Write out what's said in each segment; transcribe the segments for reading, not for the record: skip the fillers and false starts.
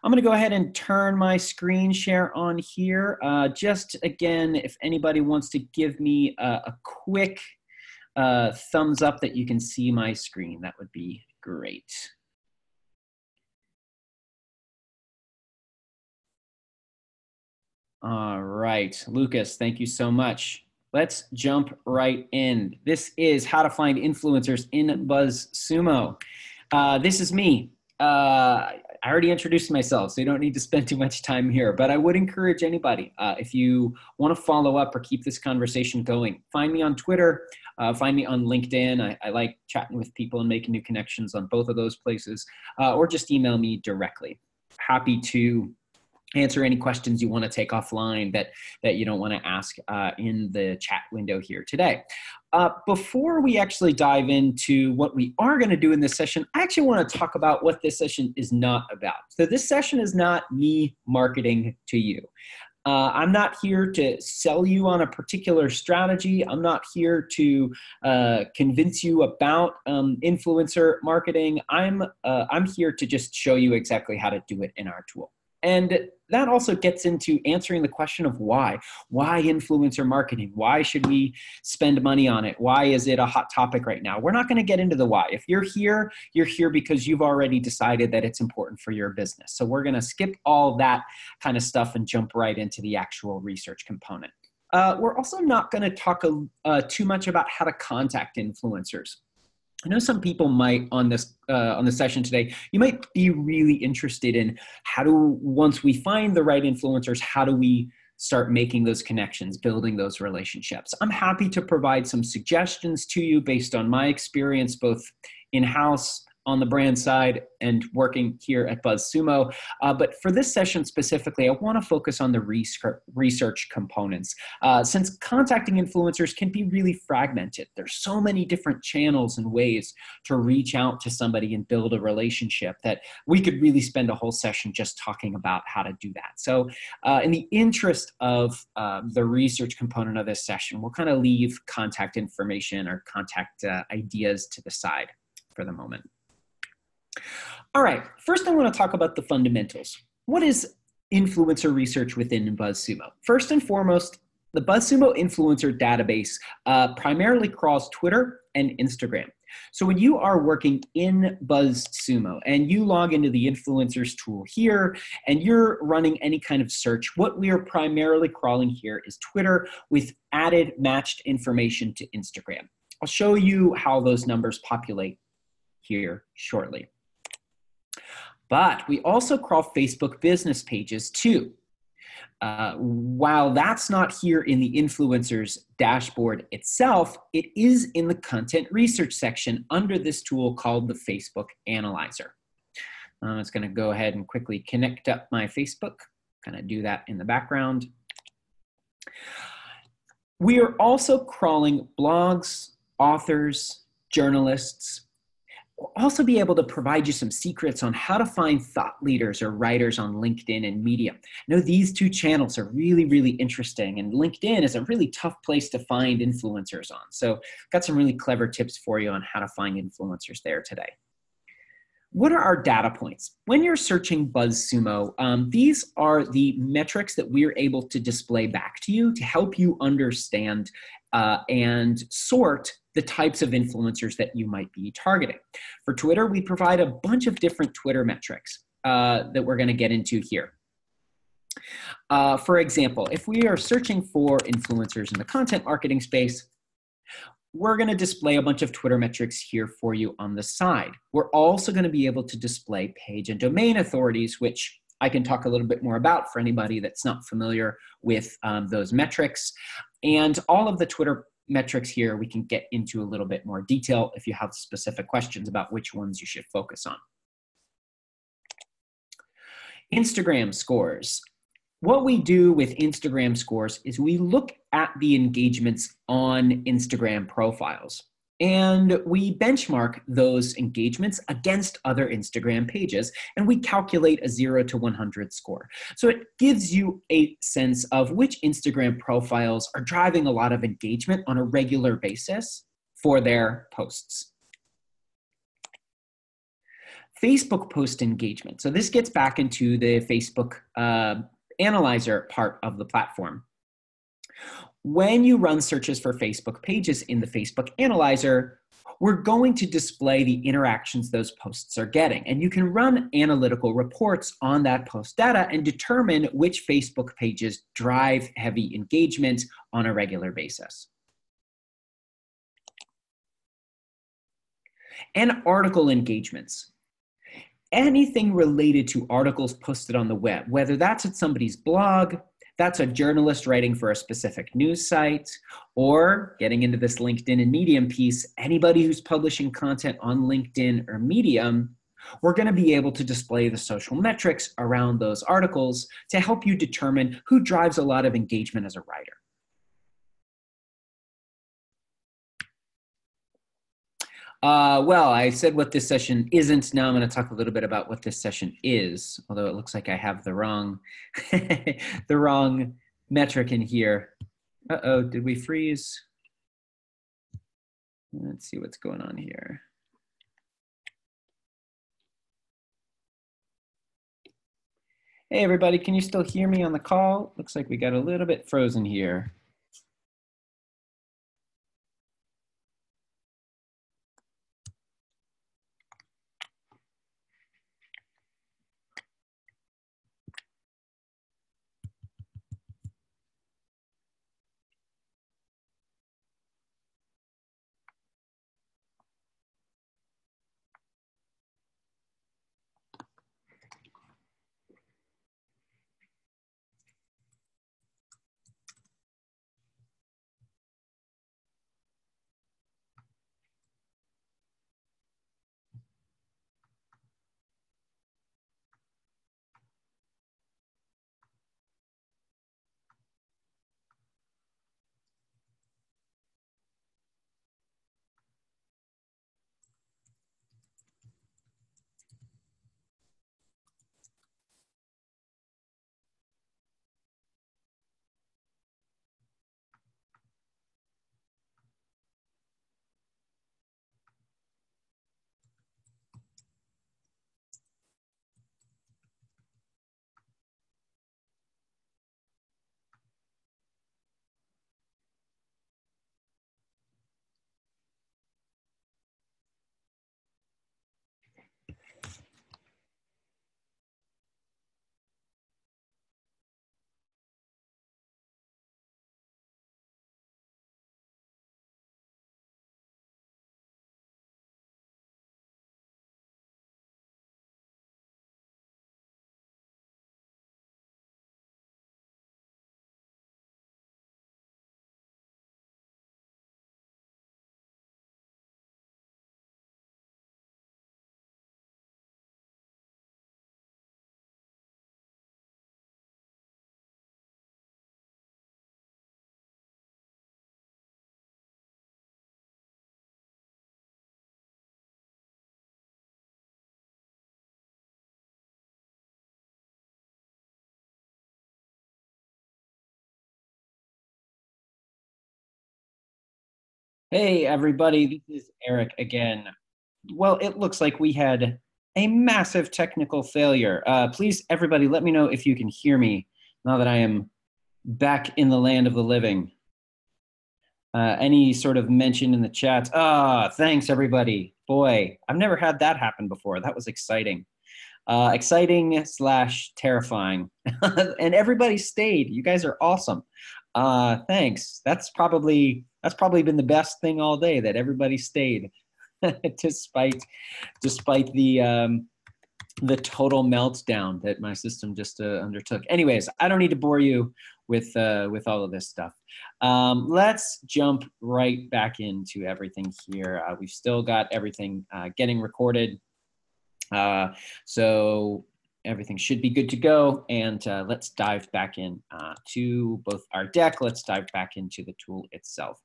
I'm going to go ahead and turn my screen share on here. Just again, if anybody wants to give me a quick thumbs up that you can see my screen, that would be great. All right, Lucas, thank you so much. Let's jump right in. This is how to find influencers in BuzzSumo. This is me. I already introduced myself, so you don't need to spend too much time here, but I would encourage anybody, if you want to follow up or keep this conversation going, find me on Twitter, find me on LinkedIn. I like chatting with people and making new connections on both of those places, or just email me directly. Happy to answer any questions you want to take offline that you don't want to ask in the chat window here today. Before we actually dive into what we are going to do in this session, I actually want to talk about what this session is not about. So this session is not me marketing to you. I'm not here to sell you on a particular strategy. I'm not here to convince you about influencer marketing. I'm here to just show you exactly how to do it in our tool. And that also gets into answering the question of why. Why influencer marketing? Why should we spend money on it? Why is it a hot topic right now? We're not going to get into the why. If you're here because you've already decided that it's important for your business. So we're going to skip all that kind of stuff and jump right into the actual research component. We're also not going to talk too much about how to contact influencers. I know some people might on this session today, you might be really interested in once we find the right influencers, how do we start making those connections, building those relationships? I'm happy to provide some suggestions to you based on my experience, both in-house on the brand side and working here at BuzzSumo. But for this session specifically, I want to focus on the research components. Since contacting influencers can be really fragmented, there's so many different channels and ways to reach out to somebody and build a relationship that we could really spend a whole session just talking about how to do that. So in the interest of the research component of this session, we'll kind of leave contact information or contact ideas to the side for the moment. All right, first I want to talk about the fundamentals. What is influencer research within BuzzSumo? First and foremost, the BuzzSumo influencer database primarily crawls Twitter and Instagram. So when you are working in BuzzSumo and you log into the influencers tool here and you're running any kind of search, what we are primarily crawling here is Twitter with added matched information to Instagram. I'll show you how those numbers populate here shortly. But we also crawl Facebook business pages too. While that's not here in the influencers dashboard itself, it is in the content research section under this tool called the Facebook Analyzer. I'm just going to go ahead and quickly connect up my Facebook, kind of do that in the background. We are also crawling blogs, authors, journalists. We'll also be able to provide you some secrets on how to find thought leaders or writers on LinkedIn and Medium. I know these two channels are really, really interesting, and LinkedIn is a really tough place to find influencers on. So I've got some really clever tips for you on how to find influencers there today. What are our data points? When you're searching BuzzSumo, these are the metrics that we're able to display back to you to help you understand and sort the types of influencers that you might be targeting. For Twitter, we provide a bunch of different Twitter metrics that we're going to get into here. For example, if we are searching for influencers in the content marketing space, we're going to display a bunch of Twitter metrics here for you on the side. We're also going to be able to display page and domain authorities, which I can talk a little bit more about for anybody that's not familiar with those metrics. And all of the Twitter metrics here, we can get into a little bit more detail if you have specific questions about which ones you should focus on. Instagram scores. What we do with Instagram scores is we look at the engagements on Instagram profiles and we benchmark those engagements against other Instagram pages and we calculate a 0 to 100 score. So it gives you a sense of which Instagram profiles are driving a lot of engagement on a regular basis for their posts. Facebook post engagement. So this gets back into the Facebook analyzer part of the platform. When you run searches for Facebook pages in the Facebook analyzer, we're going to display the interactions those posts are getting. And you can run analytical reports on that post data and determine which Facebook pages drive heavy engagement on a regular basis. And article engagements. Anything related to articles posted on the web, whether that's at somebody's blog, that's a journalist writing for a specific news site, or getting into this LinkedIn and Medium piece, anybody who's publishing content on LinkedIn or Medium, we're going to be able to display the social metrics around those articles to help you determine who drives a lot of engagement as a writer. Well, I said what this session isn't. Now I'm going to talk a little bit about what this session is, although it looks like I have the wrong, the wrong metric in here. Uh-oh, did we freeze? Let's see what's going on here. Hey, everybody, can you still hear me on the call? Looks like we got a little bit frozen here. Hey, everybody, this is Eric again. Well, it looks like we had a massive technical failure. Please, everybody, let me know if you can hear me now that I am back in the land of the living. Any sort of mention in the chat? Thanks, everybody. Boy, I've never had that happen before. That was exciting. Exciting / terrifying. And everybody stayed. You guys are awesome. Thanks. That's probably been the best thing all day, that everybody stayed, despite the total meltdown that my system just undertook. Anyways, I don't need to bore you with all of this stuff. Let's jump right back into everything here. We've still got everything getting recorded. So everything should be good to go. And let's dive back in to both our deck. Let's dive back into the tool itself.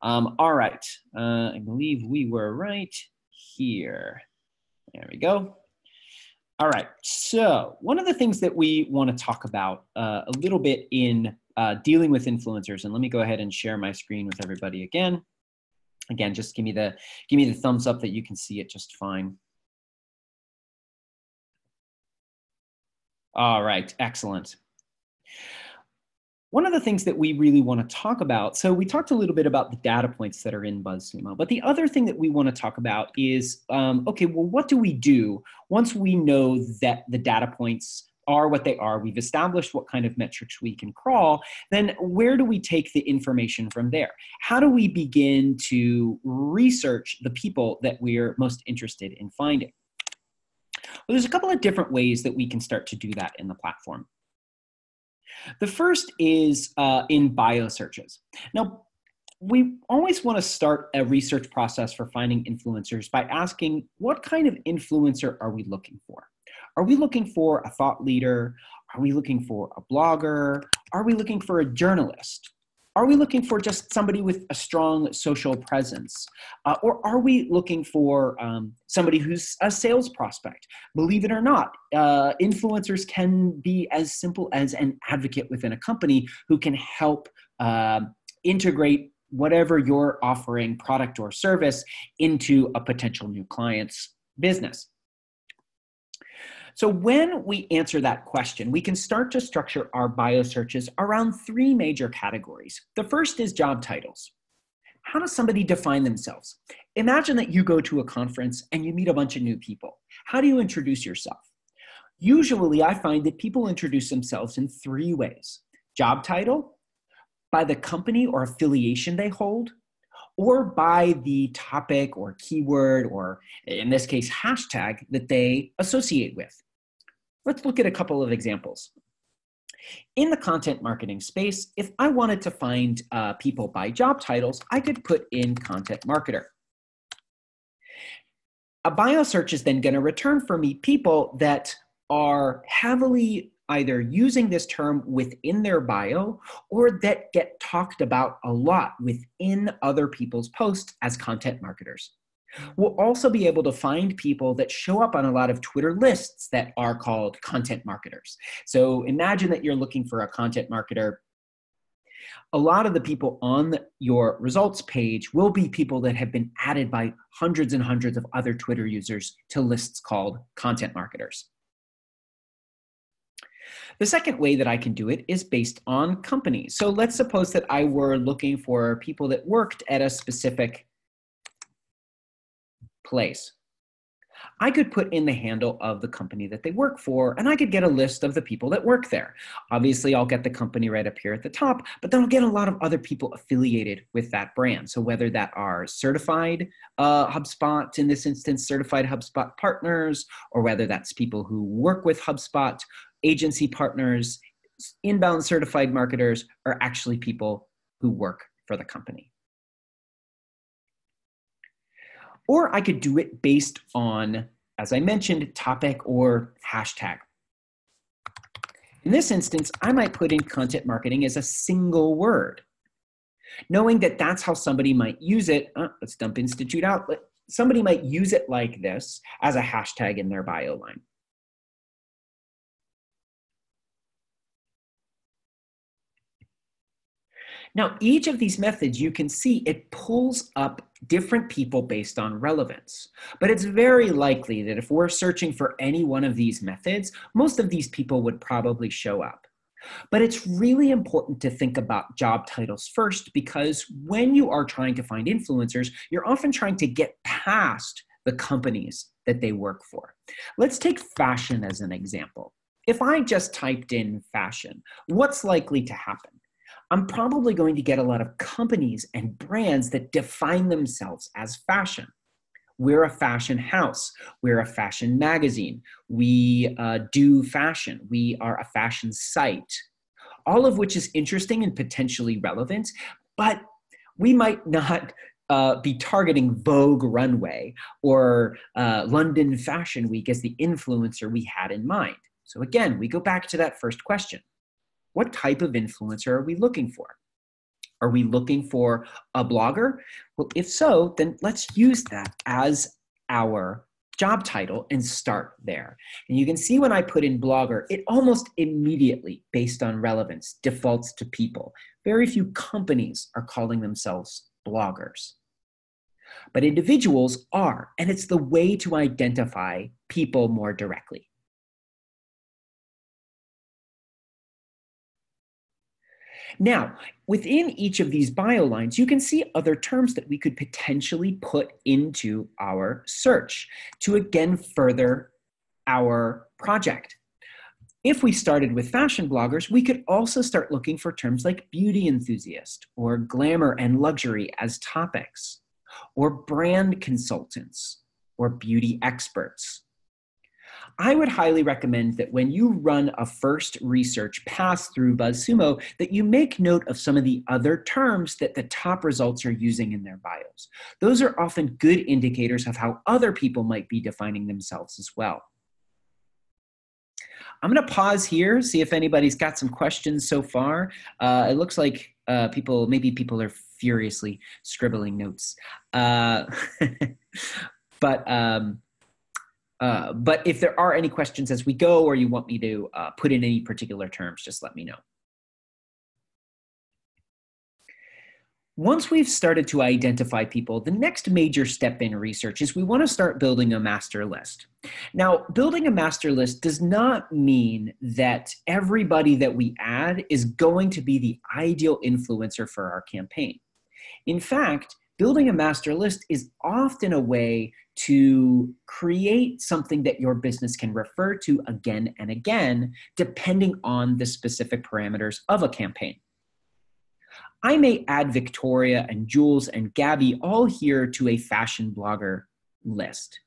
All right, I believe we were right here. There we go. All right, so one of the things that we want to talk about a little bit in dealing with influencers, and let me go ahead and share my screen with everybody again. Again, just give me the thumbs up that you can see it just fine. All right, excellent. One of the things that we really want to talk about, so we talked a little bit about the data points that are in BuzzSumo, but the other thing that we want to talk about is, okay, well, what do we do once we know that the data points are what they are, we've established what kind of metrics we can crawl, then where do we take the information from there? How do we begin to research the people that we're most interested in finding? Well, there's a couple of different ways that we can start to do that in the platform. The first is in bio searches. Now, we always want to start a research process for finding influencers by asking, what kind of influencer are we looking for? Are we looking for a thought leader? Are we looking for a blogger? Are we looking for a journalist? Are we looking for just somebody with a strong social presence? Or are we looking for somebody who's a sales prospect? Believe it or not, influencers can be as simple as an advocate within a company who can help integrate whatever you're offering, product or service, into a potential new client's business. So when we answer that question, we can start to structure our bio searches around three major categories. The first is job titles. How does somebody define themselves? Imagine that you go to a conference and you meet a bunch of new people. How do you introduce yourself? Usually, I find that people introduce themselves in three ways: job title, by the company or affiliation they hold, or by the topic or keyword, or in this case, hashtag that they associate with. Let's look at a couple of examples. In the content marketing space, if I wanted to find people by job titles, I could put in content marketer. A bio search is then going to return for me people that are heavily either using this term within their bio or that get talked about a lot within other people's posts as content marketers. We'll also be able to find people that show up on a lot of Twitter lists that are called content marketers. So imagine that you're looking for a content marketer. A lot of the people on your results page will be people that have been added by hundreds and hundreds of other Twitter users to lists called content marketers. The second way that I can do it is based on companies. So let's suppose that I were looking for people that worked at a specific place. I could put in the handle of the company that they work for, and I could get a list of the people that work there. Obviously, I'll get the company right up here at the top, but then I'll get a lot of other people affiliated with that brand. So whether that are certified HubSpot, in this instance, certified HubSpot partners, or whether that's people who work with HubSpot, agency partners, inbound certified marketers, are actually people who work for the company. Or I could do it based on, as I mentioned, topic or hashtag. In this instance, I might put in content marketing as a single word, knowing that that's how somebody might use it. Let's dump Institute out. Somebody might use it like this as a hashtag in their bio line. Now, each of these methods, you can see it pulls up different people based on relevance. But it's very likely that if we're searching for any one of these methods, most of these people would probably show up. But it's really important to think about job titles first, because when you are trying to find influencers, you're often trying to get past the companies that they work for. Let's take fashion as an example. If I just typed in fashion, what's likely to happen? I'm probably going to get a lot of companies and brands that define themselves as fashion. We're a fashion house. We're a fashion magazine. We do fashion. We are a fashion site. All of which is interesting and potentially relevant, but we might not be targeting Vogue Runway or London Fashion Week as the influencer we had in mind. So again, we go back to that first question. What type of influencer are we looking for? Are we looking for a blogger? Well, if so, then let's use that as our job title and start there. And you can see when I put in blogger, it almost immediately, based on relevance, defaults to people. Very few companies are calling themselves bloggers. But individuals are, and it's the way to identify people more directly. Now, within each of these bio lines, you can see other terms that we could potentially put into our search to again further our project. If we started with fashion bloggers, we could also start looking for terms like beauty enthusiast or glamour and luxury as topics, or brand consultants or beauty experts. I would highly recommend that when you run a first research pass through BuzzSumo, that you make note of some of the other terms that the top results are using in their bios. Those are often good indicators of how other people might be defining themselves as well. I'm going to pause here, see if anybody's got some questions so far. It looks like maybe people are furiously scribbling notes. But if there are any questions as we go, or you want me to put in any particular terms, just let me know. Once we've started to identify people, the next major step in research is we want to start building a master list. Now, building a master list does not mean that everybody that we add is going to be the ideal influencer for our campaign. In fact, building a master list is often a way to create something that your business can refer to again and again, depending on the specific parameters of a campaign. I may add Victoria and Jules and Gabby all here to a fashion blogger list.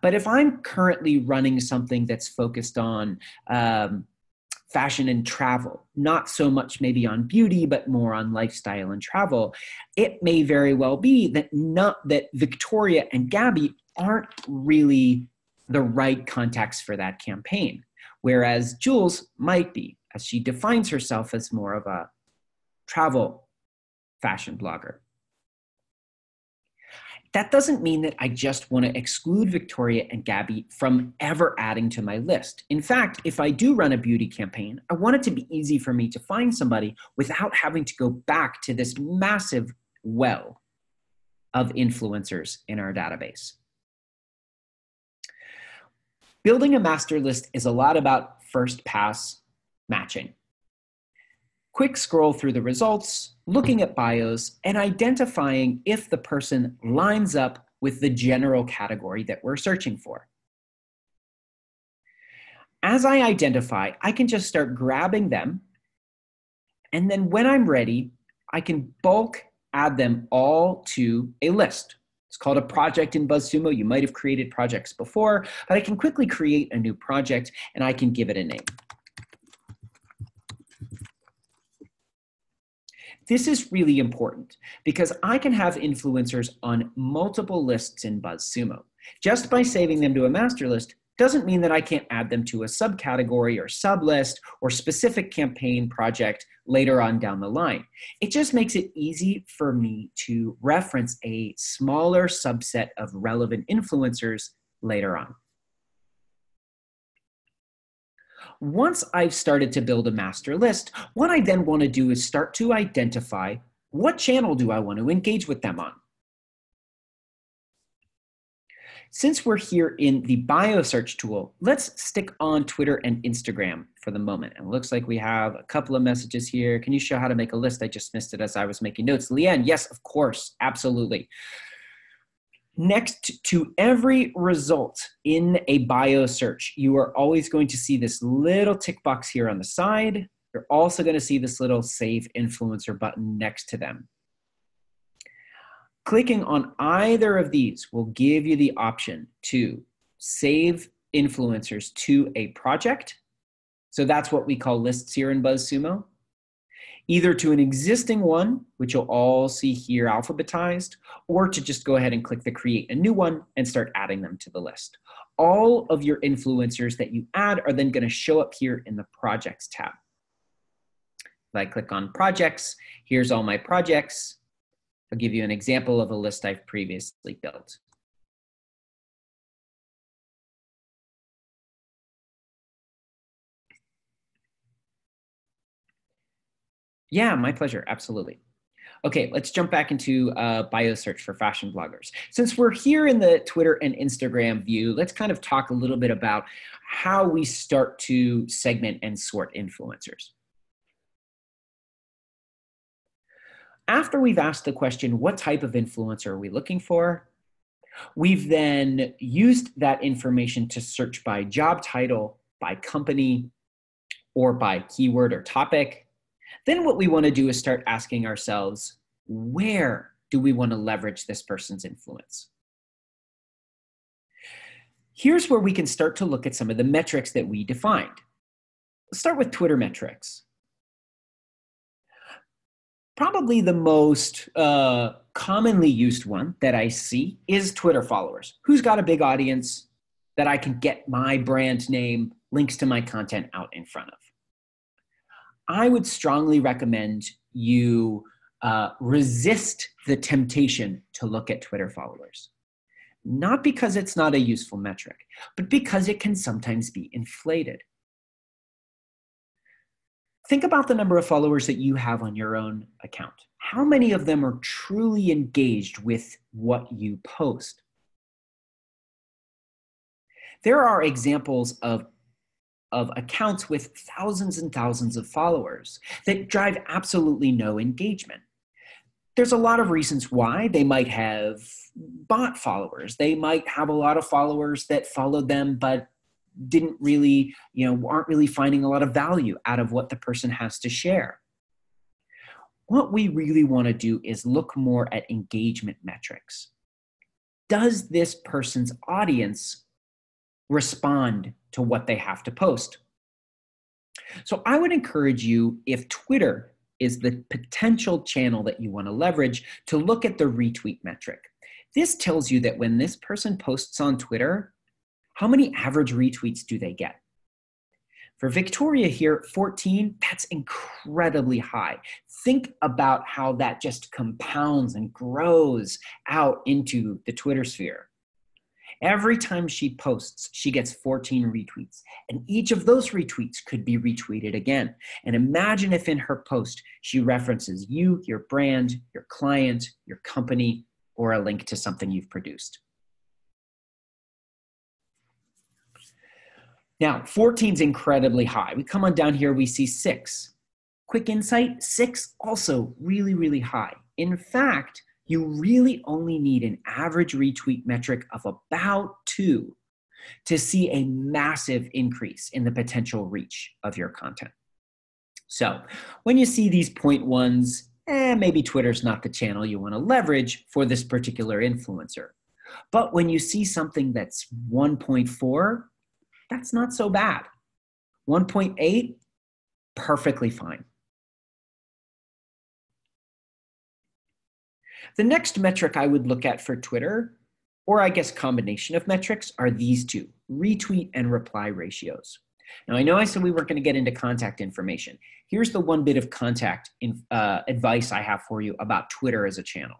But if I'm currently running something that's focused on fashion and travel, not so much maybe on beauty, but more on lifestyle and travel, it may very well be that Victoria and Gabby aren't really the right contacts for that campaign, whereas Jules might be, as she defines herself as more of a travel fashion blogger. That doesn't mean that I just want to exclude Victoria and Gabby from ever adding to my list. In fact, if I do run a beauty campaign, I want it to be easy for me to find somebody without having to go back to this massive well of influencers in our database. Building a master list is a lot about first pass matching. Quick scroll through the results, looking at bios, and identifying if the person lines up with the general category that we're searching for. As I identify, I can just start grabbing them, and then when I'm ready, I can bulk add them all to a list. It's called a project in BuzzSumo. You might have created projects before, but I can quickly create a new project and I can give it a name. This is really important because I can have influencers on multiple lists in BuzzSumo. Just by saving them to a master list doesn't mean that I can't add them to a subcategory or sublist or specific campaign project later on down the line. It just makes it easy for me to reference a smaller subset of relevant influencers later on. Once I've started to build a master list, what I then want to do is start to identify what channel do I want to engage with them on. Since we're here in the bio search tool, let's stick on Twitter and Instagram for the moment. And it looks like we have a couple of messages here. Can you show how to make a list? I just missed it as I was making notes. Leanne, yes, of course, absolutely. Next to every result in a bio search, you are always going to see this little tick box here on the side. You're also going to see this little Save Influencer button next to them. Clicking on either of these will give you the option to save influencers to a project. So that's what we call lists here in BuzzSumo. Either to an existing one, which you'll all see here alphabetized, or to just go ahead and click the create a new one and start adding them to the list. All of your influencers that you add are then going to show up here in the projects tab. If I click on projects, here's all my projects. I'll give you an example of a list I've previously built. Yeah, my pleasure, absolutely. Okay, let's jump back into bio search for fashion bloggers. Since we're here in the Twitter and Instagram view, let's kind of talk a little bit about how we start to segment and sort influencers. After we've asked the question, what type of influencer are we looking for? We've then used that information to search by job title, by company, or by keyword or topic. Then what we want to do is start asking ourselves, where do we want to leverage this person's influence? Here's where we can start to look at some of the metrics that we defined. Let's start with Twitter metrics. Probably the most commonly used one that I see is Twitter followers. Who's got a big audience that I can get my brand name, links to my content out in front of? I would strongly recommend you resist the temptation to look at Twitter followers. Not because it's not a useful metric, but because it can sometimes be inflated. Think about the number of followers that you have on your own account. How many of them are truly engaged with what you post? There are examples of accounts with thousands and thousands of followers that drive absolutely no engagement. There's a lot of reasons why. They might have bot followers. They might have a lot of followers that followed them, but didn't really, aren't really finding a lot of value out of what the person has to share. What we really want to do is look more at engagement metrics. Does this person's audience respond to what they have to post? So I would encourage you, if Twitter is the potential channel that you want to leverage, to look at the retweet metric. This tells you that when this person posts on Twitter, how many average retweets do they get? For Victoria here, 14, that's incredibly high. Think about how that just compounds and grows out into the Twitter sphere. Every time she posts, she gets 14 retweets, and each of those retweets could be retweeted again. And imagine if in her post, she references you, your brand, your client, your company, or a link to something you've produced. Now, 14 is incredibly high. We come on down here, we see 6. Quick insight, 6 also really, really high. In fact, you really only need an average retweet metric of about 2 to see a massive increase in the potential reach of your content. So when you see these 0.1s, maybe Twitter's not the channel you want to leverage for this particular influencer. But when you see something that's 1.4, that's not so bad. 1.8, perfectly fine. The next metric I would look at for Twitter, or I guess combination of metrics, are these two, retweet and reply ratios. Now, I know I said we weren't going to get into contact information. Here's the one bit of contact advice I have for you about Twitter as a channel.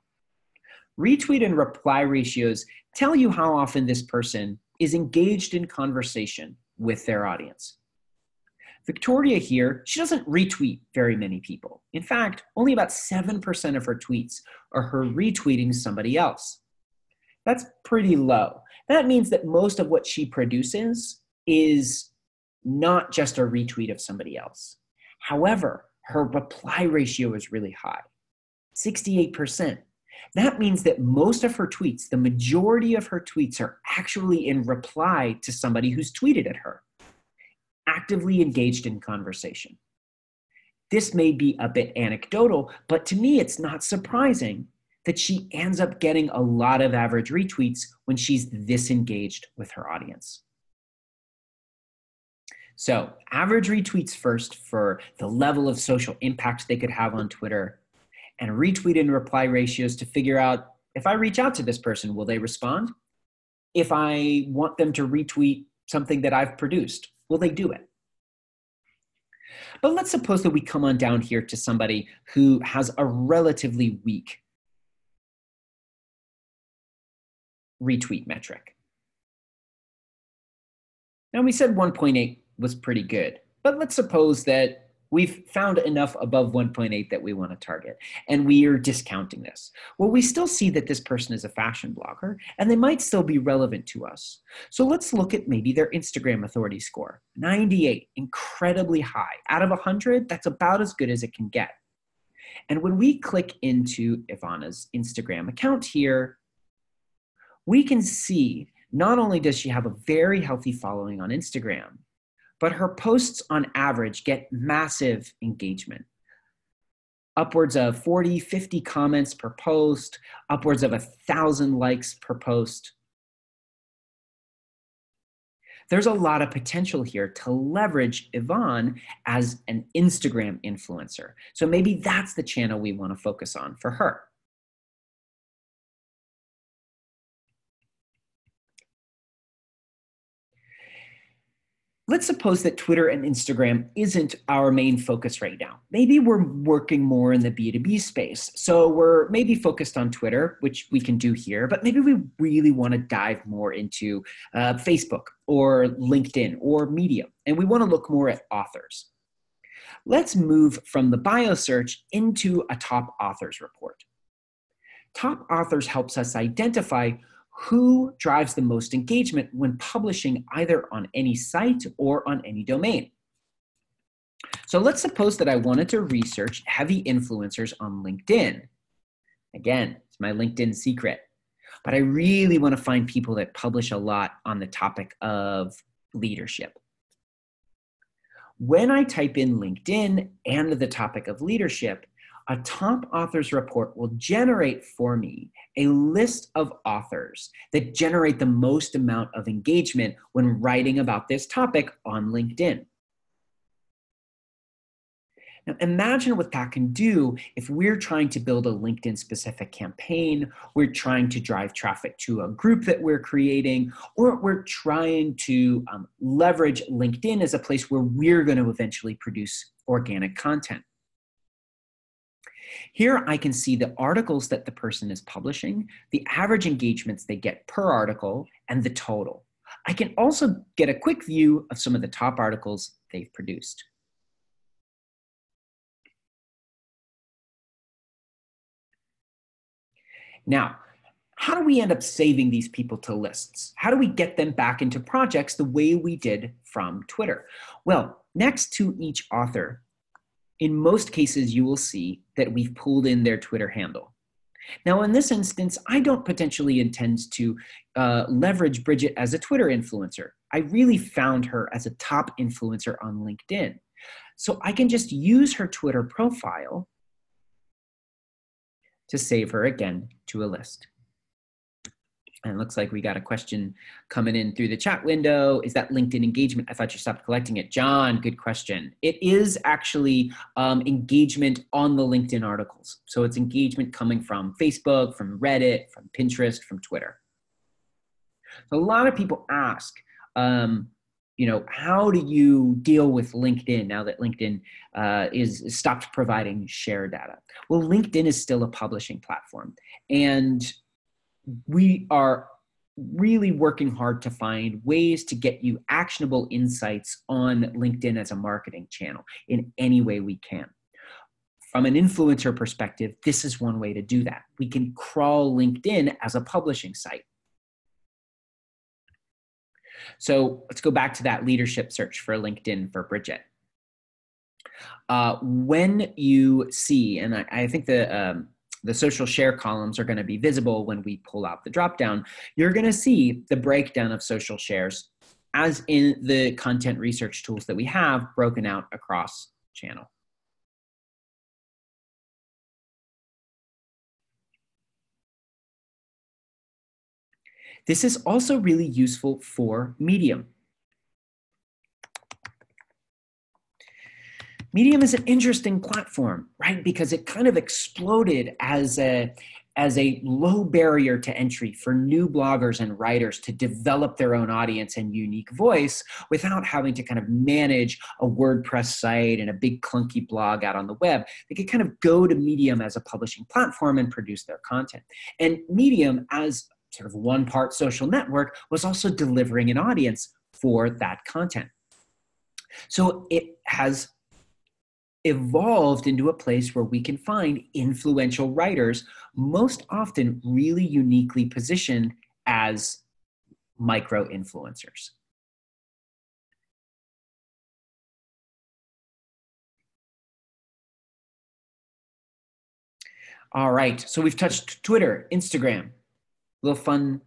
Retweet and reply ratios tell you how often this person is engaged in conversation with their audience. Victoria here, she doesn't retweet very many people. In fact, only about 7% of her tweets are her retweeting somebody else. That's pretty low. That means that most of what she produces is not just a retweet of somebody else. However, her reply ratio is really high, 68%. That means that most of her tweets, the majority of her tweets, are actually in reply to somebody who's tweeted at her, actively engaged in conversation. This may be a bit anecdotal, but to me, it's not surprising that she ends up getting a lot of average retweets when she's this engaged with her audience. So average retweets first for the level of social impact they could have on Twitter, and retweet and reply ratios to figure out, if I reach out to this person, will they respond? If I want them to retweet something that I've produced, will they do it? But let's suppose that we come on down here to somebody who has a relatively weak retweet metric. Now, we said 1.8 was pretty good, but let's suppose that we've found enough above 1.8 that we want to target, and we are discounting this. Well, we still see that this person is a fashion blogger, and they might still be relevant to us. So let's look at maybe their Instagram authority score, 98, incredibly high. Out of 100, that's about as good as it can get. And when we click into Ivana's Instagram account here, we can see not only does she have a very healthy following on Instagram, but her posts on average get massive engagement. Upwards of 40, 50 comments per post, upwards of 1,000 likes per post. There's a lot of potential here to leverage Yvonne as an Instagram influencer. So maybe that's the channel we want to focus on for her. Let's suppose that Twitter and Instagram isn't our main focus right now. Maybe we're working more in the B2B space. So we're maybe focused on Twitter, which we can do here, but maybe we really want to dive more into Facebook or LinkedIn or Medium, and we want to look more at authors. Let's move from the bio search into a top authors report. Top authors helps us identify who drives the most engagement when publishing either on any site or on any domain. So let's suppose that I wanted to research heavy influencers on LinkedIn. Again, it's my LinkedIn secret, but I really want to find people that publish a lot on the topic of leadership. When I type in LinkedIn and the topic of leadership, a top authors report will generate for me a list of authors that generate the most amount of engagement when writing about this topic on LinkedIn. Now, imagine what that can do if we're trying to build a LinkedIn specific campaign, we're trying to drive traffic to a group that we're creating, or we're trying to leverage LinkedIn as a place where we're going to eventually produce organic content. Here I can see the articles that the person is publishing, the average engagements they get per article, and the total. I can also get a quick view of some of the top articles they've produced. Now, how do we end up saving these people to lists? How do we get them back into projects the way we did from Twitter? Well, next to each author, in most cases, you will see that we've pulled in their Twitter handle. Now, in this instance, I don't potentially intend to leverage Bridget as a Twitter influencer. I really found her as a top influencer on LinkedIn. So I can just use her Twitter profile to save her again to a list. And it looks like we got a question coming in through the chat window. Is that LinkedIn engagement? I thought you stopped collecting it. John, good question. It is actually engagement on the LinkedIn articles. So it's engagement coming from Facebook, from Reddit, from Pinterest, from Twitter. So a lot of people ask, how do you deal with LinkedIn now that LinkedIn is stopped providing share data? Well, LinkedIn is still a publishing platform, and we are really working hard to find ways to get you actionable insights on LinkedIn as a marketing channel in any way we can. From an influencer perspective, this is one way to do that. We can crawl LinkedIn as a publishing site. So let's go back to that leadership search for LinkedIn for Bridget. When you see, and I think the social share columns are going to be visible when we pull out the dropdown, you're going to see the breakdown of social shares as in the content research tools that we have broken out across channel. This is also really useful for Medium. Medium is an interesting platform, right? Because it kind of exploded as a low barrier to entry for new bloggers and writers to develop their own audience and unique voice without having to kind of manage a WordPress site and a big clunky blog out on the web. They could kind of go to Medium as a publishing platform and produce their content. And Medium, as sort of one part social network, was also delivering an audience for that content. So it has evolved into a place where we can find influential writers, most often really uniquely positioned as micro influencers. All right, so we've touched Twitter, Instagram, a little fun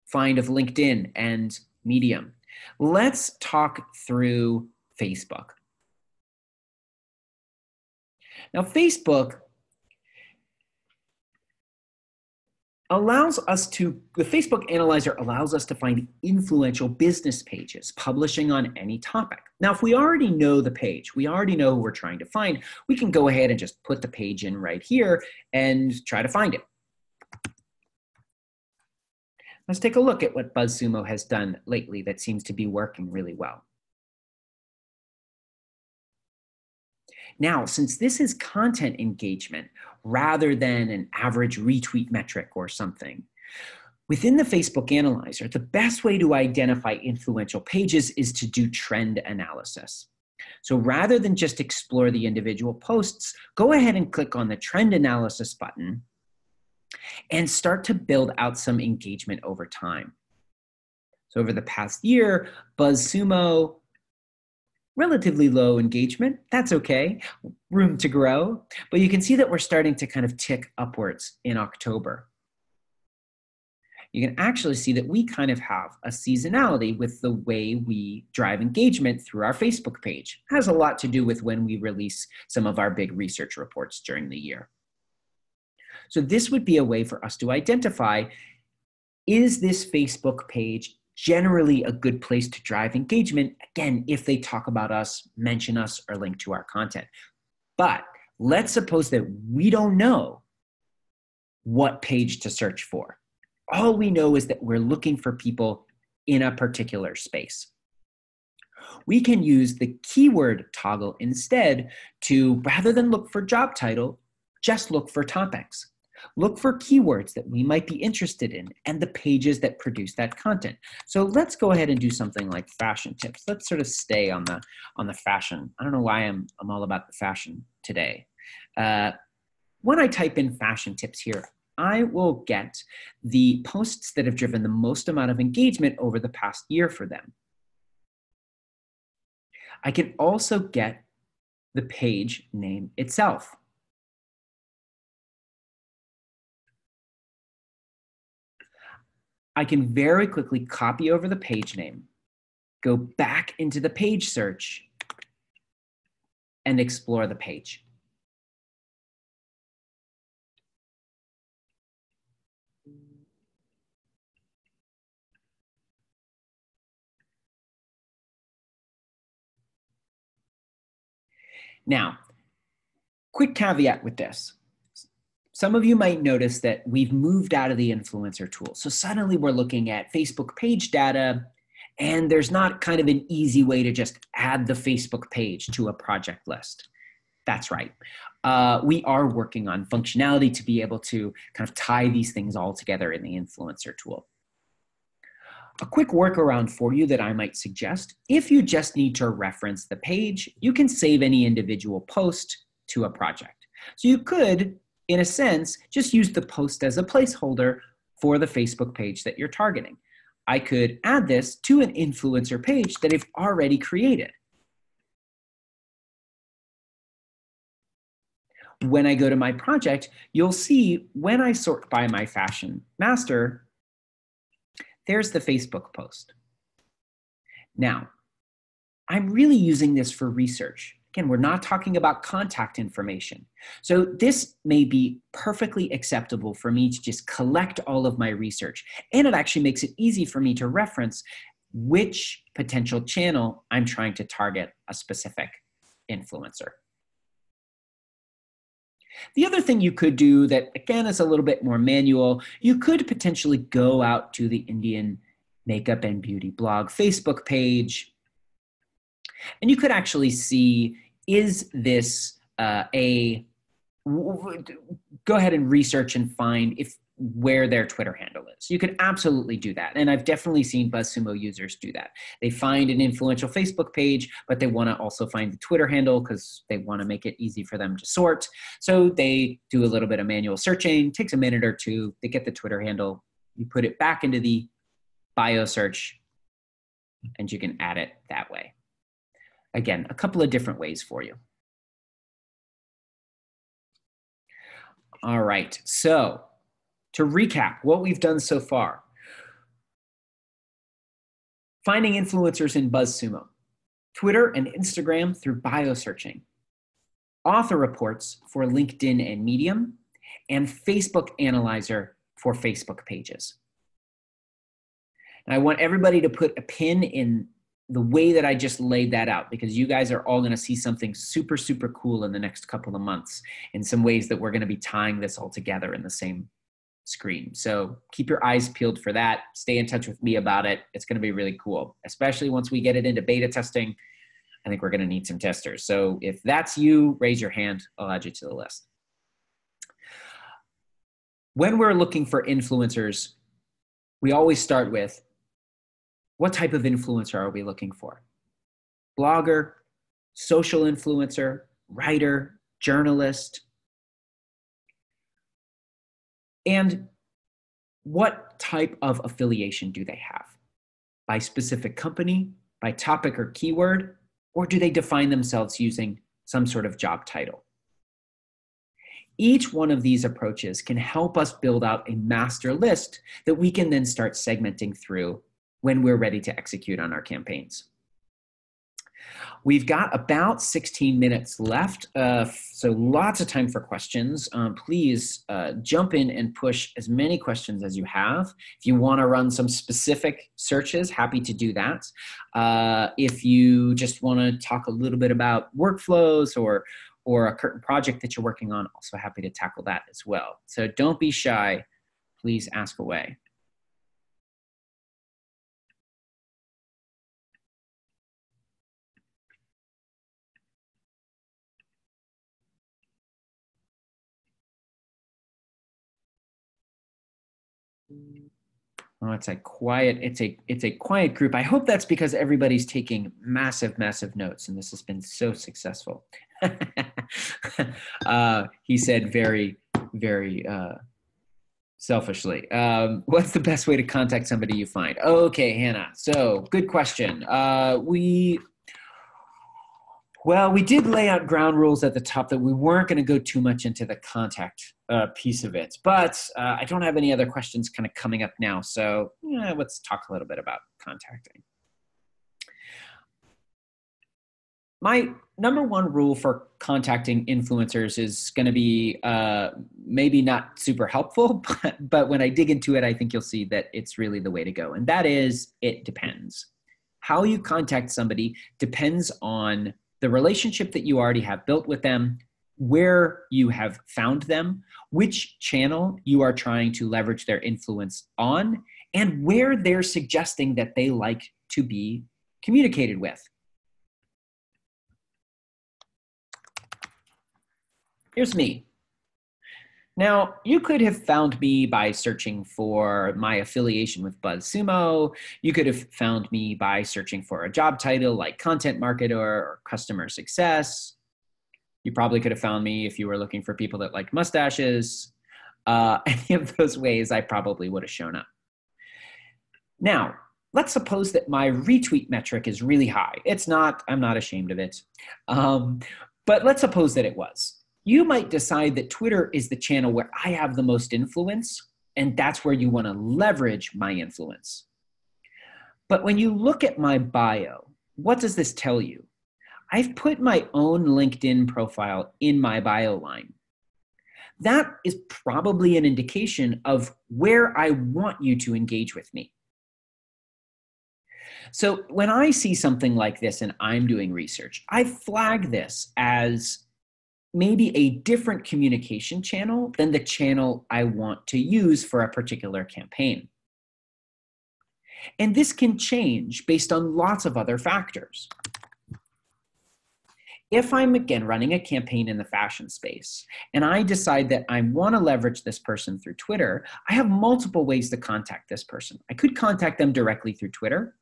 find of LinkedIn and Medium. Let's talk through Facebook. Now, Facebook the Facebook Analyzer allows us to find influential business pages publishing on any topic. Now, if we already know the page, we already know who we're trying to find, we can go ahead and just put the page in right here and try to find it. Let's take a look at what BuzzSumo has done lately that seems to be working really well. Now, since this is content engagement rather than an average retweet metric or something, within the Facebook Analyzer, the best way to identify influential pages is to do trend analysis. So rather than just explore the individual posts, go ahead and click on the trend analysis button and start to build out some engagement over time. So over the past year, BuzzSumo, relatively low engagement. That's okay, room to grow. But you can see that we're starting to kind of tick upwards in October. You can actually see that we kind of have a seasonality with the way we drive engagement through our Facebook page. It has a lot to do with when we release some of our big research reports during the year. So this would be a way for us to identify, is this Facebook page generally a good place to drive engagement, again, if they talk about us, mention us, or link to our content. But let's suppose that we don't know what page to search for. All we know is that we're looking for people in a particular space. We can use the keyword toggle instead to, rather than look for job title, just look for topics. Look for keywords that we might be interested in and the pages that produce that content. So let's go ahead and do something like fashion tips. Let's sort of stay on the fashion. I don't know why I'm all about the fashion today. When I type in fashion tips here, I will get the posts that have driven the most amount of engagement over the past year for them. I can also get the page name itself. I can very quickly copy over the page name, go back into the page search, and explore the page. Now, quick caveat with this. Some of you might notice that we've moved out of the influencer tool. So suddenly we're looking at Facebook page data, and there's not kind of an easy way to just add the Facebook page to a project list. That's right. We are working on functionality to be able to kind of tie these things all together in the influencer tool. A quick workaround for you that I might suggest, if you just need to reference the page, you can save any individual post to a project. So you could, in a sense, just use the post as a placeholder for the Facebook page that you're targeting. I could add this to an influencer page that I've already created. When I go to my project, you'll see when I sort by my fashion master, there's the Facebook post. Now, I'm really using this for research. Again, we're not talking about contact information. So this may be perfectly acceptable for me to just collect all of my research. And it actually makes it easy for me to reference which potential channel I'm trying to target a specific influencer. The other thing you could do that, again, is a little bit more manual, you could potentially go out to the Indian Makeup and Beauty blog Facebook page, and you could actually see, is this go ahead and research and find where their Twitter handle is. You can absolutely do that. And I've definitely seen BuzzSumo users do that. They find an influential Facebook page, but they want to also find the Twitter handle because they want to make it easy for them to sort. So they do a little bit of manual searching, takes a minute or two, they get the Twitter handle, you put it back into the bio search, and you can add it that way. Again, a couple of different ways for you. All right, so to recap what we've done so far, finding influencers in BuzzSumo, Twitter and Instagram through bio searching, author reports for LinkedIn and Medium, and Facebook Analyzer for Facebook pages. And I want everybody to put a pin in the way that I just laid that out, because you guys are all going to see something super, super cool in the next couple of months in some ways that we're going to be tying this all together in the same screen. So keep your eyes peeled for that. Stay in touch with me about it. It's going to be really cool, especially once we get it into beta testing. I think we're going to need some testers. So if that's you, raise your hand. I'll add you to the list. When we're looking for influencers, we always start with, what type of influencer are we looking for? Blogger, social influencer, writer, journalist. And what type of affiliation do they have? By specific company, by topic or keyword, or do they define themselves using some sort of job title? Each one of these approaches can help us build out a master list that we can then start segmenting through when we're ready to execute on our campaigns. We've got about 16 minutes left, so lots of time for questions. Please jump in and push as many questions as you have. If you want to run some specific searches, happy to do that. If you just want to talk a little bit about workflows or a current project that you're working on, also happy to tackle that as well. So don't be shy, please ask away. Oh, it's a quiet group. I hope that's because everybody's taking massive notes, and this has been so successful. He said very selfishly. What's the best way to contact somebody you find? Okay, Hannah. So good question. We did lay out ground rules at the top that we weren't going to go too much into the contact piece of it, but I don't have any other questions kind of coming up now. So let's talk a little bit about contacting. My number one rule for contacting influencers is going to be maybe not super helpful, but when I dig into it, I think you'll see that it's really the way to go. And that is, it depends. How you contact somebody depends on the relationship that you already have built with them, where you have found them, which channel you are trying to leverage their influence on, and where they're suggesting that they like to be communicated with. Here's me. Now, you could have found me by searching for my affiliation with BuzzSumo. You could have found me by searching for a job title like content marketer or customer success. You probably could have found me if you were looking for people that like mustaches. Any of those ways, I probably would have shown up. Now, let's suppose that my retweet metric is really high. It's not, I'm not ashamed of it. But let's suppose that it was. You might decide that Twitter is the channel where I have the most influence, and that's where you want to leverage my influence. But when you look at my bio, what does this tell you? I've put my own LinkedIn profile in my bio line. That is probably an indication of where I want you to engage with me. So when I see something like this and I'm doing research, I flag this as maybe a different communication channel than the channel I want to use for a particular campaign. And this can change based on lots of other factors. If I'm, again, running a campaign in the fashion space, and I decide that I want to leverage this person through Twitter, I have multiple ways to contact this person. I could contact them directly through Twitter.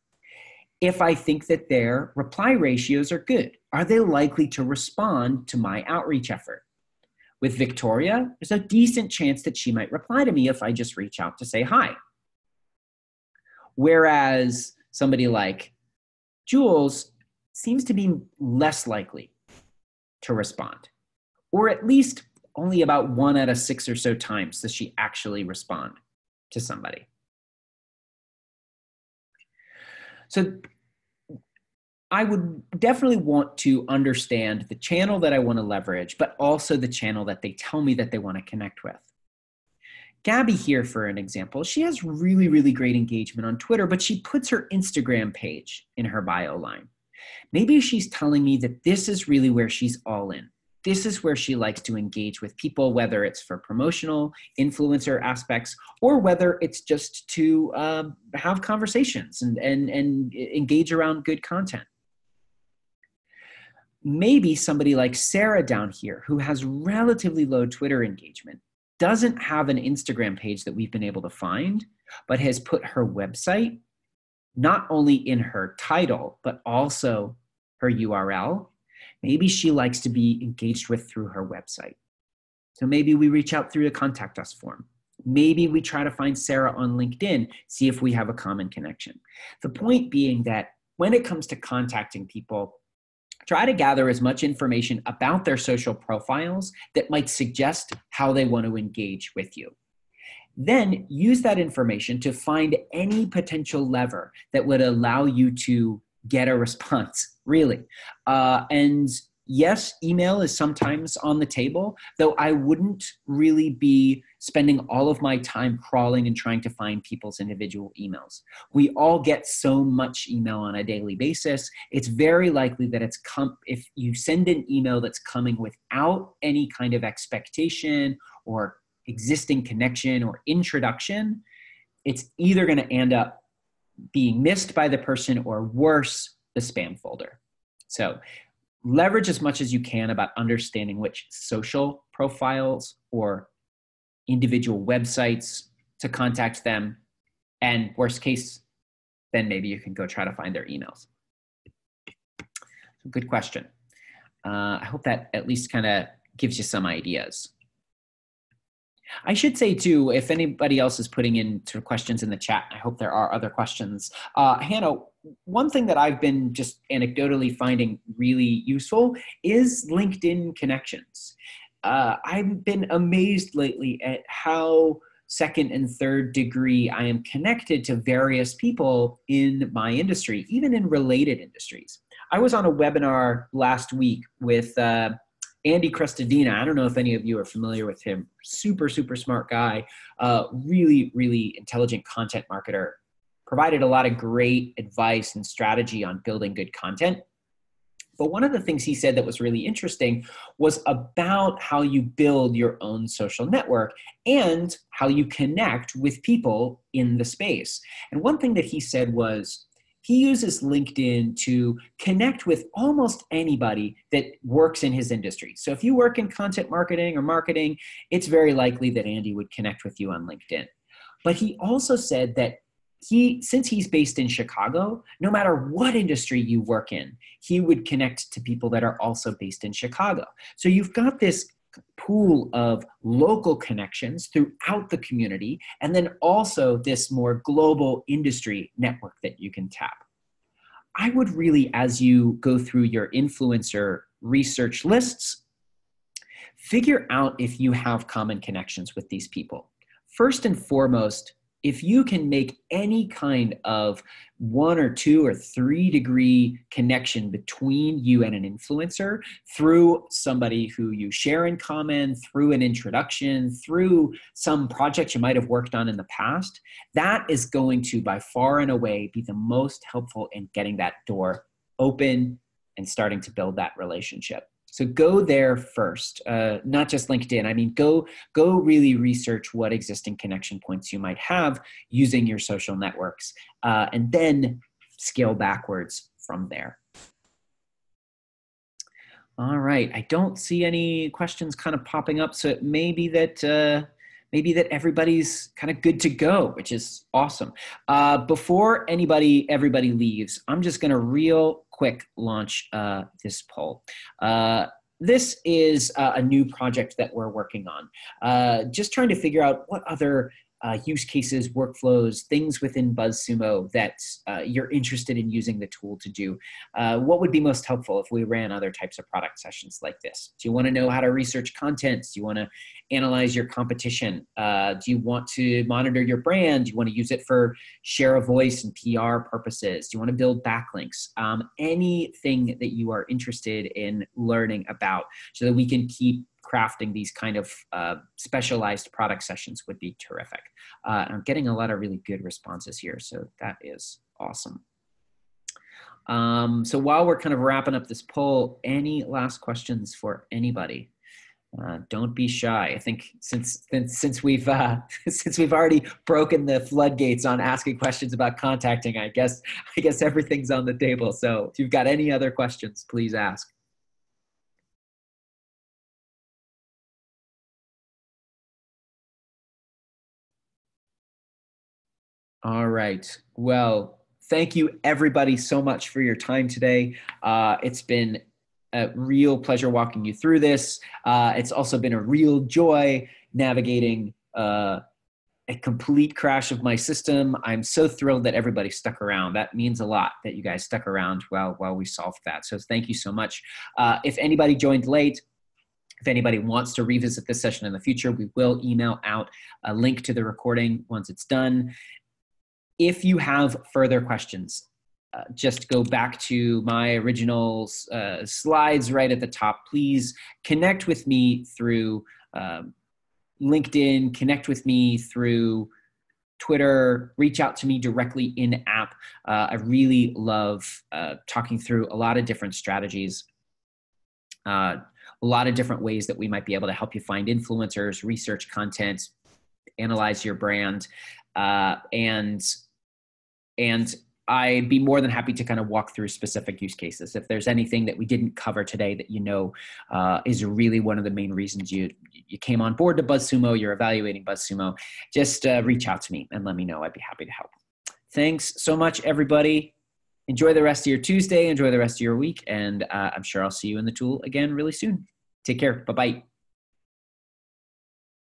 If I think that their reply ratios are good, are they likely to respond to my outreach effort? With Victoria, there's a decent chance that she might reply to me if I just reach out to say hi. Whereas somebody like Jules seems to be less likely to respond, or at least only about 1 out of 6 or so times does she actually respond to somebody. So I would definitely want to understand the channel that I want to leverage, but also the channel that they tell me that they want to connect with. Gabby here, for an example, she has really, really great engagement on Twitter, but she puts her Instagram page in her bio line. Maybe she's telling me that this is really where she's all in. This is where she likes to engage with people, whether it's for promotional, influencer aspects, or whether it's just to have conversations and engage around good content. Maybe somebody like Sarah down here, who has relatively low Twitter engagement, doesn't have an Instagram page that we've been able to find, but has put her website not only in her title, but also her URL. Maybe she likes to be engaged with through her website. So maybe we reach out through the contact us form. Maybe we try to find Sarah on LinkedIn, see if we have a common connection. The point being that when it comes to contacting people, try to gather as much information about their social profiles that might suggest how they want to engage with you. Then use that information to find any potential lever that would allow you to get a response, really. And yes, email is sometimes on the table, though I wouldn't really be spending all of my time crawling and trying to find people's individual emails. We all get so much email on a daily basis. It's very likely that if you send an email that's coming without any kind of expectation or existing connection or introduction, it's either going to end up being missed by the person or worse, the spam folder. So leverage as much as you can about understanding which social profiles or individual websites to contact them. And worst case, then maybe you can go try to find their emails. Good question. I hope that at least kind of gives you some ideas. I should say too, if anybody else is putting in sort of questions in the chat, I hope there are other questions. Hannah, one thing that I've been just anecdotally finding really useful is LinkedIn connections. I've been amazed lately at how second and third degree I am connected to various people in my industry, even in related industries. I was on a webinar last week with Andy Crestodina. I don't know if any of you are familiar with him. Super, super smart guy, really, really intelligent content marketer. Provided a lot of great advice and strategy on building good content. But one of the things he said that was really interesting was about how you build your own social network and how you connect with people in the space. And one thing that he said was, he uses LinkedIn to connect with almost anybody that works in his industry. So if you work in content marketing or marketing, it's very likely that Andy would connect with you on LinkedIn. But he also said that since he's based in Chicago, no matter what industry you work in, he would connect to people that are also based in Chicago. So you've got this pool of local connections throughout the community, and then also this more global industry network that you can tap. I would really, as you go through your influencer research lists, figure out if you have common connections with these people. First and foremost, if you can make any kind of 1 or 2 or 3 degree connection between you and an influencer through somebody who you share in common, through an introduction, through some project you might have worked on in the past, that is going to by far and away be the most helpful in getting that door open and starting to build that relationship. So go there first, not just LinkedIn. I mean, go really research what existing connection points you might have using your social networks, and then scale backwards from there. All right, I don't see any questions kind of popping up, so it may be that everybody's kind of good to go, which is awesome. Before everybody leaves, I'm just going to real quick launch this poll. This is a new project that we're working on. Just trying to figure out what other use cases, workflows, things within BuzzSumo that you're interested in using the tool to do. What would be most helpful if we ran other types of product sessions like this? Do you want to know how to research content? Do you want to analyze your competition? Do you want to monitor your brand? Do you want to use it for share of voice and PR purposes? Do you want to build backlinks? Anything that you are interested in learning about so that we can keep crafting these kind of specialized product sessions would be terrific. I'm getting a lot of really good responses here, so that is awesome. So while we're kind of wrapping up this poll, any last questions for anybody? Don't be shy. I think since we've since we've already broken the floodgates on asking questions about contacting, I guess everything's on the table. So if you've got any other questions, please ask. All right. Well, thank you everybody so much for your time today. It's been a real pleasure walking you through this. It's also been a real joy navigating a complete crash of my system. I'm so thrilled that everybody stuck around. That means a lot that you guys stuck around while we solved that. So thank you so much. If anybody joined late, if anybody wants to revisit this session in the future, we will email out a link to the recording once it's done. If you have further questions, just go back to my original slides right at the top. Please connect with me through LinkedIn, connect with me through Twitter, reach out to me directly in app. I really love talking through a lot of different strategies, a lot of different ways that we might be able to help you find influencers, research content, analyze your brand, and I'd be more than happy to kind of walk through specific use cases. If there's anything that we didn't cover today that you know is really one of the main reasons you came on board to BuzzSumo, you're evaluating BuzzSumo, just reach out to me and let me know. I'd be happy to help. Thanks so much, everybody. Enjoy the rest of your Tuesday. Enjoy the rest of your week. And I'm sure I'll see you in the tool again really soon. Take care. Bye-bye.